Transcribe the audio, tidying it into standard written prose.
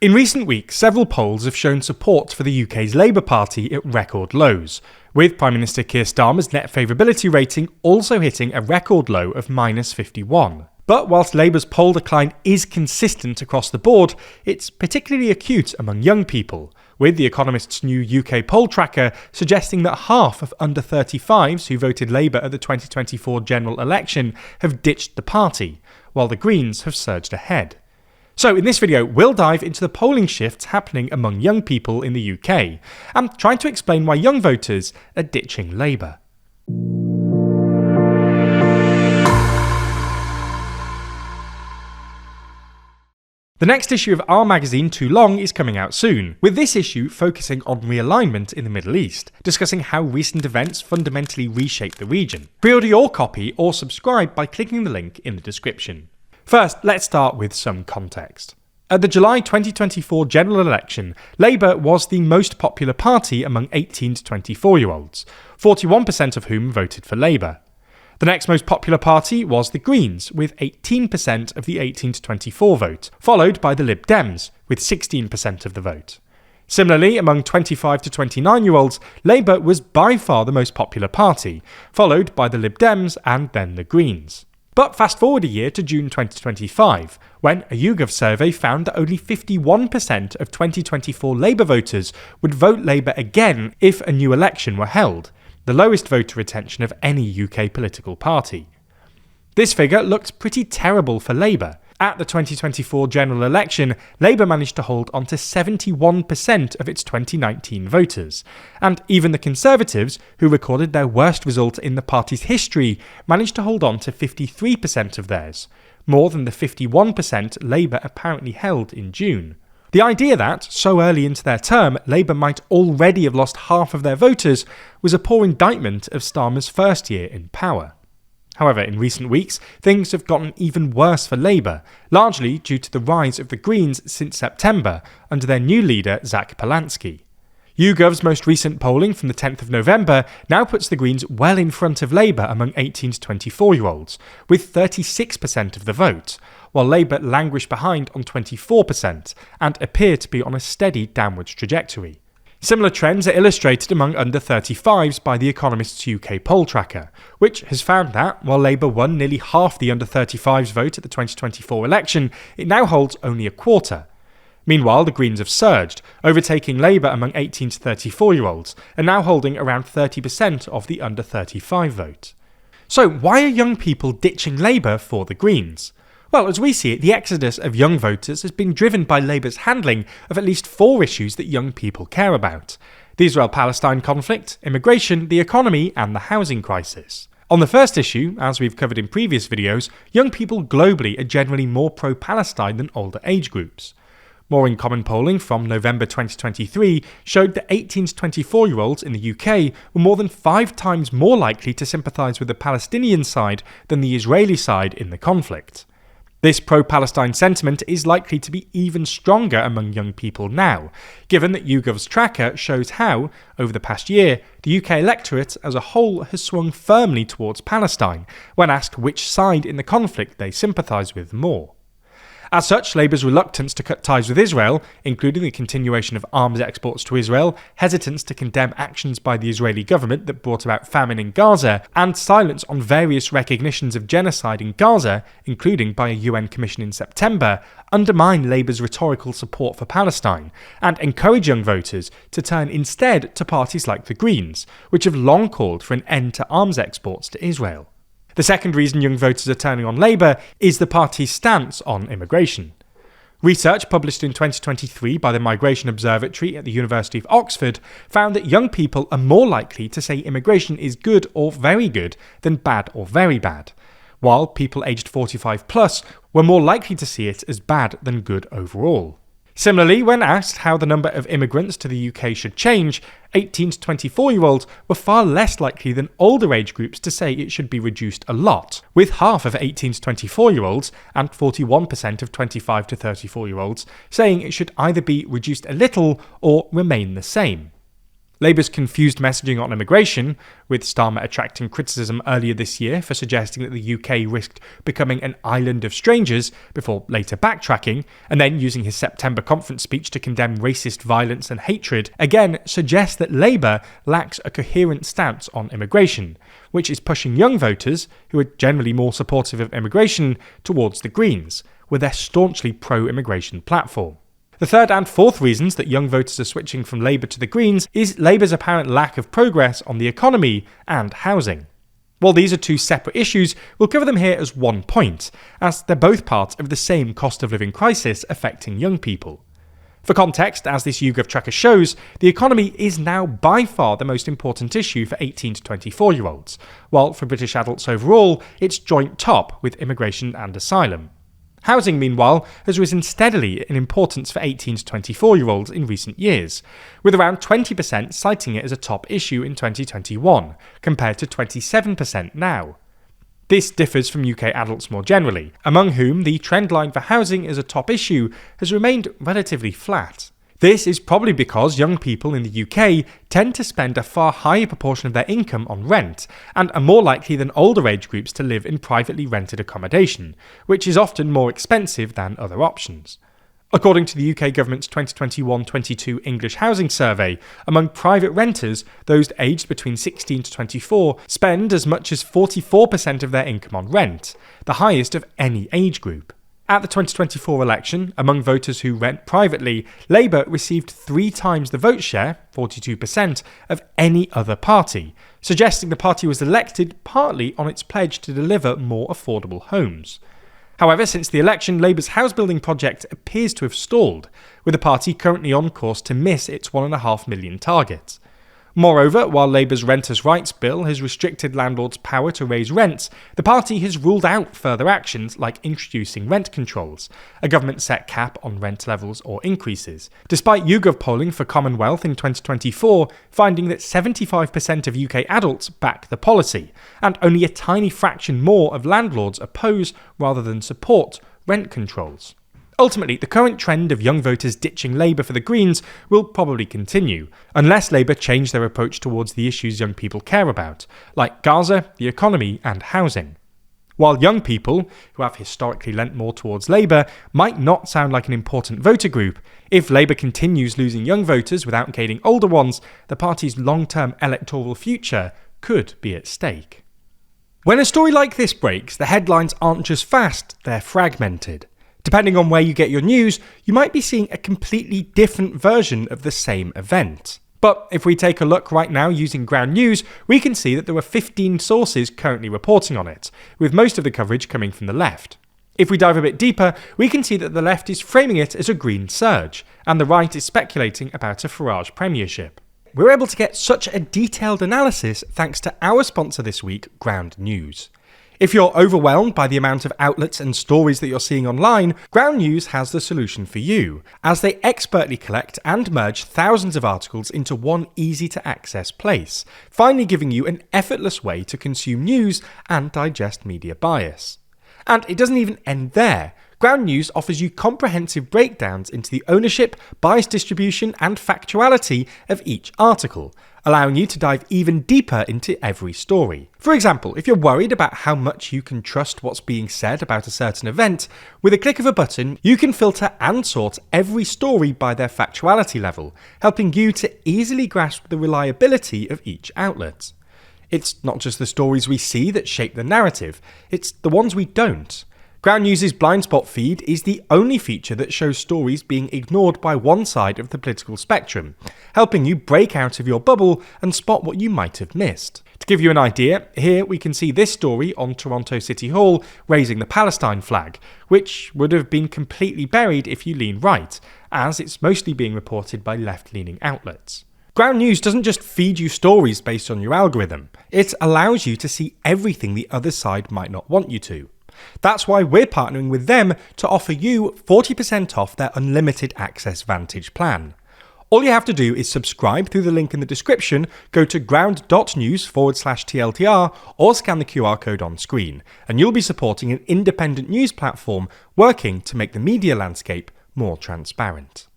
In recent weeks, several polls have shown support for the UK's Labour Party at record lows, with Prime Minister Keir Starmer's net favourability rating also hitting a record low of -51. But whilst Labour's poll decline is consistent across the board, it's particularly acute among young people, with The Economist's new UK poll tracker suggesting that half of under 35s who voted Labour at the 2024 general election have ditched the party, while the Greens have surged ahead. So in this video, we'll dive into the polling shifts happening among young people in the UK, and try to explain why young voters are ditching Labour. The next issue of our magazine, Too Long, is coming out soon, with this issue focusing on realignment in the Middle East, discussing how recent events fundamentally reshape the region. Pre-order your copy or subscribe by clicking the link in the description. First, let's start with some context. At the July 2024 general election, Labour was the most popular party among 18 to 24-year-olds, 41% of whom voted for Labour. The next most popular party was the Greens, with 18% of the 18 to 24 vote, followed by the Lib Dems, with 16% of the vote. Similarly, among 25 to 29-year-olds, Labour was by far the most popular party, followed by the Lib Dems and then the Greens. But fast forward a year to June 2025, when a YouGov survey found that only 51% of 2024 Labour voters would vote Labour again if a new election were held, the lowest voter retention of any UK political party. This figure looked pretty terrible for Labour. At the 2024 general election, Labour managed to hold on to 71% of its 2019 voters, and even the Conservatives, who recorded their worst result in the party's history, managed to hold on to 53% of theirs, more than the 51% Labour apparently held in June. The idea that, so early into their term, Labour might already have lost half of their voters was a poor indictment of Starmer's first year in power. However, in recent weeks, things have gotten even worse for Labour, largely due to the rise of the Greens since September under their new leader, Zach Polansky. YouGov's most recent polling from the 10th of November now puts the Greens well in front of Labour among 18 to 24-year-olds, with 36% of the vote, while Labour languish behind on 24% and appear to be on a steady downwards trajectory. Similar trends are illustrated among under 35s by The Economist's UK poll tracker, which has found that, while Labour won nearly half the under 35s vote at the 2024 election, it now holds only a quarter. Meanwhile, the Greens have surged, overtaking Labour among 18 to 34-year-olds, and now holding around 30% of the under 35 vote. So why are young people ditching Labour for the Greens? Well, as we see it, the exodus of young voters has been driven by Labour's handling of at least 4 issues that young people care about: the Israel Palestine conflict, immigration, the economy, and the housing crisis. On the first issue, as we've covered in previous videos, young people globally are generally more pro-Palestine than older age groups. More in Common polling from November 2023 showed that 18 to 24-year-olds in the UK were more than 5 times more likely to sympathise with the Palestinian side than the Israeli side in the conflict. This pro-Palestine sentiment is likely to be even stronger among young people now, given that YouGov's tracker shows how, over the past year, the UK electorate as a whole has swung firmly towards Palestine when asked which side in the conflict they sympathise with more. As such, Labour's reluctance to cut ties with Israel, including the continuation of arms exports to Israel, hesitance to condemn actions by the Israeli government that brought about famine in Gaza, and silence on various recognitions of genocide in Gaza, including by a UN commission in September, undermine Labour's rhetorical support for Palestine, and encourage young voters to turn instead to parties like the Greens, which have long called for an end to arms exports to Israel. The second reason young voters are turning on Labour is the party's stance on immigration. Research published in 2023 by the Migration Observatory at the University of Oxford found that young people are more likely to say immigration is good or very good than bad or very bad, while people aged 45 plus were more likely to see it as bad than good overall. Similarly, when asked how the number of immigrants to the UK should change, 18 to 24-year-olds were far less likely than older age groups to say it should be reduced a lot, with half of 18 to 24-year-olds and 41% of 25 to 34-year-olds saying it should either be reduced a little or remain the same. Labour's confused messaging on immigration, with Starmer attracting criticism earlier this year for suggesting that the UK risked becoming an island of strangers before later backtracking, and then using his September conference speech to condemn racist violence and hatred, again suggests that Labour lacks a coherent stance on immigration, which is pushing young voters, who are generally more supportive of immigration, towards the Greens, with their staunchly pro-immigration platform. The third and fourth reasons that young voters are switching from Labour to the Greens is Labour's apparent lack of progress on the economy and housing. While these are two separate issues, we'll cover them here as one point, as they're both part of the same cost of living crisis affecting young people. For context, as this YouGov tracker shows, the economy is now by far the most important issue for 18 to 24-year-olds, while for British adults overall, it's joint top with immigration and asylum. Housing, meanwhile, has risen steadily in importance for 18 to 24-year-olds in recent years, with around 20% citing it as a top issue in 2021, compared to 27% now. This differs from UK adults more generally, among whom the trend line for housing as a top issue has remained relatively flat. This is probably because young people in the UK tend to spend a far higher proportion of their income on rent, and are more likely than older age groups to live in privately rented accommodation, which is often more expensive than other options. According to the UK government's 2021-22 English Housing Survey, among private renters, those aged between 16 to 24 spend as much as 44% of their income on rent, the highest of any age group. At the 2024 election, among voters who rent privately, Labour received 3 times the vote share, 42%, of any other party, suggesting the party was elected partly on its pledge to deliver more affordable homes. However, since the election, Labour's housebuilding project appears to have stalled, with the party currently on course to miss its 1.5 million target. Moreover, while Labour's Renters' Rights Bill has restricted landlords' power to raise rents, the party has ruled out further actions like introducing rent controls, a government-set cap on rent levels or increases, despite YouGov polling for Commonwealth in 2024 finding that 75% of UK adults back the policy, and only a tiny fraction more of landlords oppose rather than support rent controls. Ultimately, the current trend of young voters ditching Labour for the Greens will probably continue, unless Labour change their approach towards the issues young people care about, like Gaza, the economy and housing. While young people, who have historically lent more towards Labour, might not sound like an important voter group, if Labour continues losing young voters without gaining older ones, the party's long-term electoral future could be at stake. When a story like this breaks, the headlines aren't just fast, they're fragmented. Depending on where you get your news, you might be seeing a completely different version of the same event. But if we take a look right now using Ground News, we can see that there are 15 sources currently reporting on it, with most of the coverage coming from the left. If we dive a bit deeper, we can see that the left is framing it as a green surge, and the right is speculating about a Farage premiership. We're able to get such a detailed analysis thanks to our sponsor this week, Ground News. If you're overwhelmed by the amount of outlets and stories that you're seeing online, Ground News has the solution for you, as they expertly collect and merge thousands of articles into one easy-to-access place, finally giving you an effortless way to consume news and digest media bias. And it doesn't even end there. Ground News offers you comprehensive breakdowns into the ownership, bias distribution and factuality of each article, allowing you to dive even deeper into every story. For example, if you're worried about how much you can trust what's being said about a certain event, with a click of a button, you can filter and sort every story by their factuality level, helping you to easily grasp the reliability of each outlet. It's not just the stories we see that shape the narrative, it's the ones we don't. Ground News' blind spot feed is the only feature that shows stories being ignored by one side of the political spectrum, helping you break out of your bubble and spot what you might have missed. To give you an idea, here we can see this story on Toronto City Hall raising the Palestine flag, which would have been completely buried if you lean right, as it's mostly being reported by left-leaning outlets. Ground News doesn't just feed you stories based on your algorithm, it allows you to see everything the other side might not want you to. That's why we're partnering with them to offer you 40% off their unlimited access Vantage plan. All you have to do is subscribe through the link in the description, go to ground.news/TLTR or scan the QR code on screen, and you'll be supporting an independent news platform working to make the media landscape more transparent.